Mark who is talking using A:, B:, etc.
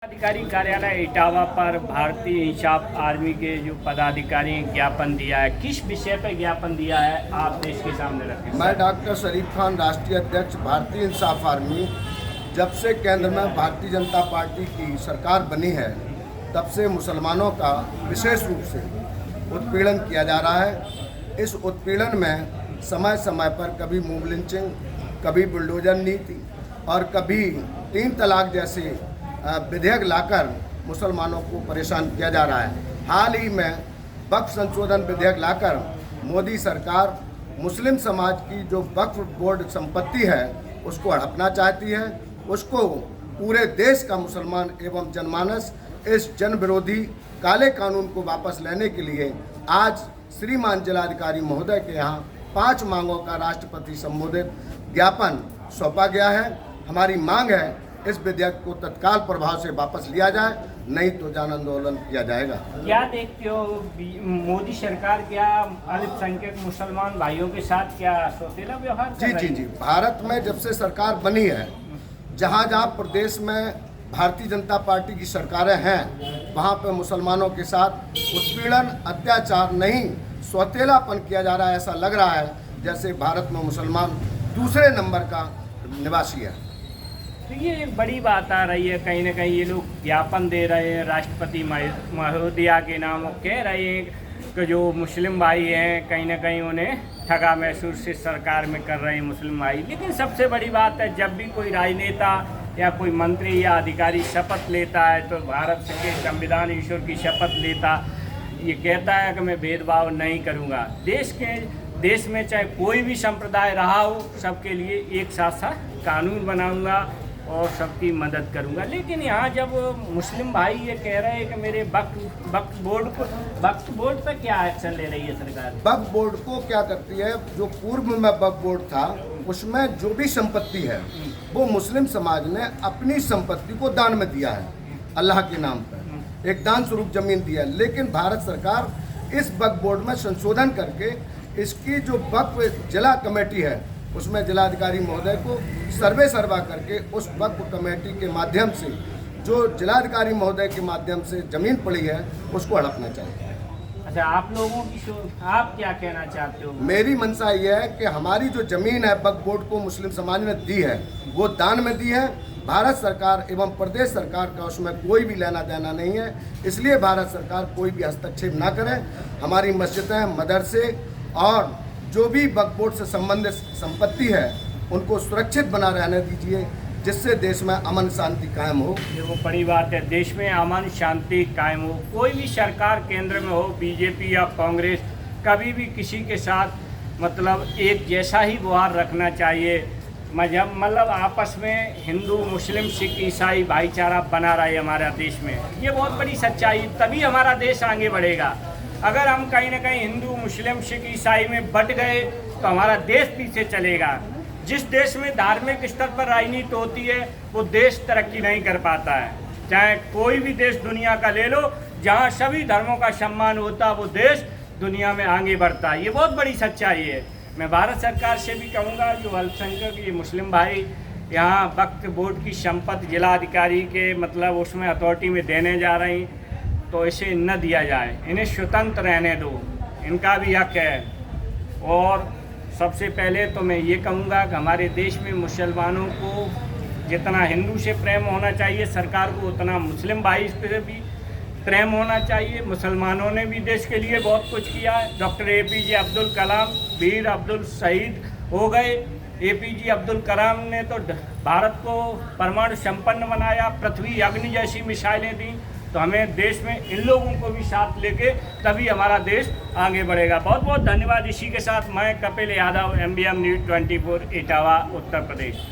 A: अधिकारी कार्यालय इटावा पर भारतीय इंसाफ आर्मी के जो पदाधिकारी ज्ञापन दिया है, किस विषय पर ज्ञापन दिया है आप देश के सामने रखें।
B: मैं डॉक्टर शरीफ खान, राष्ट्रीय अध्यक्ष भारतीय इंसाफ आर्मी। जब से केंद्र में भारतीय जनता पार्टी की सरकार बनी है तब से मुसलमानों का विशेष रूप से उत्पीड़न किया जा रहा है। इस उत्पीड़न में समय समय पर कभी मूव लिंचिंग, कभी बुलडोजर नीति और कभी 3 तलाक जैसे विधेयक लाकर मुसलमानों को परेशान किया जा रहा है। हाल ही में वक्फ संशोधन विधेयक लाकर मोदी सरकार मुस्लिम समाज की जो वक्फ बोर्ड संपत्ति है उसको हड़पना चाहती है। उसको पूरे देश का मुसलमान एवं जनमानस इस जन विरोधी काले कानून को वापस लेने के लिए आज श्रीमान जिलाधिकारी महोदय के यहाँ 5 मांगों का राष्ट्रपति संबोधित ज्ञापन सौंपा गया है। हमारी मांग है इस विधेयक को तत्काल प्रभाव से वापस लिया जाए, नहीं तो जन आंदोलन किया जाएगा।
A: क्या देखते हो मोदी सरकार क्या अल्पसंख्यक मुसलमान भाइयों के साथ क्या सौतेला व्यवहार कर रही है?
B: जी। भारत में जब से सरकार बनी है, जहाँ जहाँ प्रदेश में भारतीय जनता पार्टी की सरकारें हैं वहाँ पे मुसलमानों के साथ उत्पीड़न, अत्याचार नहीं सौतेलापन किया जा रहा है। ऐसा लग रहा है जैसे भारत में मुसलमान दूसरे नंबर का निवासी है।
A: तो ये एक बड़ी बात आ रही है, कहीं ना कहीं ये लोग ज्ञापन दे रहे हैं राष्ट्रपति महोदया के नाम, और कह रहे हैं कि जो मुस्लिम भाई हैं कहीं ना कहीं उन्हें ठगा महसूस से सरकार में कर रहे हैं मुस्लिम भाई। लेकिन सबसे बड़ी बात है, जब भी कोई राजनेता या कोई मंत्री या अधिकारी शपथ लेता है तो भारत के संविधान ईश्वर की शपथ लेता, ये कहता है कि मैं भेदभाव नहीं करूँगा। देश में चाहे कोई भी संप्रदाय रहा हो, सबके लिए एक साथ कानून बनाऊंगा और सबकी मदद करूंगा। लेकिन यहाँ जब मुस्लिम भाई ये कह रहे हैं कि मेरे वक्फ बोर्ड पर क्या एक्शन ले रही है सरकार?
B: वक्फ बोर्ड को क्या करती है, जो पूर्व में वक्फ बोर्ड था उसमें जो भी संपत्ति है वो मुस्लिम समाज ने अपनी संपत्ति को दान में दिया है, अल्लाह के नाम पर एक दान स्वरूप जमीन दिया है। लेकिन भारत सरकार इस वक्फ बोर्ड में संशोधन करके इसकी जो वक्फ जिला कमेटी है उसमें जिलाधिकारी महोदय को सर्वा करके उस वक्फ कमेटी के माध्यम से जो जिलाधिकारी महोदय के माध्यम से जमीन पड़ी है उसको हड़पना चाहिए।
A: अच्छा, आप लोगों की आप क्या कहना चाहते हो?
B: मेरी मंशा ये है कि हमारी जो जमीन है वक्फ बोर्ड को मुस्लिम समाज ने दी है वो दान में दी है। भारत सरकार एवं प्रदेश सरकार का उसमें कोई भी लेना देना नहीं है, इसलिए भारत सरकार कोई भी हस्तक्षेप ना करे। हमारी मस्जिदें, मदरसे और जो भी वक्फ बोर्ड से संबंधित संपत्ति है उनको सुरक्षित बना रहने दीजिए, जिससे देश में अमन शांति कायम हो।
A: ये वो बड़ी बात है, देश में अमन शांति कायम हो। कोई भी सरकार केंद्र में हो, बीजेपी या कांग्रेस, कभी भी किसी के साथ मतलब एक जैसा ही व्यवहार रखना चाहिए। मतलब आपस में हिंदू, मुस्लिम, सिख, ईसाई भाईचारा बना रहे हमारा देश में, ये बहुत बड़ी सच्चाई। तभी हमारा देश आगे बढ़ेगा। अगर हम कहीं ना कहीं हिंदू, मुस्लिम, सिख, ईसाई में बट गए तो हमारा देश पीछे चलेगा। जिस देश में धार्मिक स्तर पर राजनीति होती है वो देश तरक्की नहीं कर पाता है। चाहे कोई भी देश दुनिया का ले लो, जहाँ सभी धर्मों का सम्मान होता वो देश दुनिया में आगे बढ़ता है। ये बहुत बड़ी सच्चाई है। मैं भारत सरकार से भी कहूँगा, जो अल्पसंख्यक ये मुस्लिम भाई यहाँ वक्फ बोर्ड की संपत्ति जिलाधिकारी के मतलब उसमें अथॉरिटी में देने जा रही, तो इसे न दिया जाए, इन्हें स्वतंत्र रहने दो, इनका भी हक है। और सबसे पहले तो मैं ये कहूँगा कि हमारे देश में मुसलमानों को जितना हिंदू से प्रेम होना चाहिए सरकार को, उतना मुस्लिम भाई से भी प्रेम होना चाहिए। मुसलमानों ने भी देश के लिए बहुत कुछ किया है। डॉक्टर APJ अब्दुल कलाम वीर अब्दुल शहीद हो गए। APJ अब्दुल कलाम ने तो भारत को परमाणु संपन्न बनाया, पृथ्वी अग्नि जैसी मिसाइलें दी। तो हमें देश में इन लोगों को भी साथ लेके तभी हमारा देश आगे बढ़ेगा। बहुत बहुत धन्यवाद। इसी के साथ मैं कपिल यादव, MBM News 24 इटावा, उत्तर प्रदेश।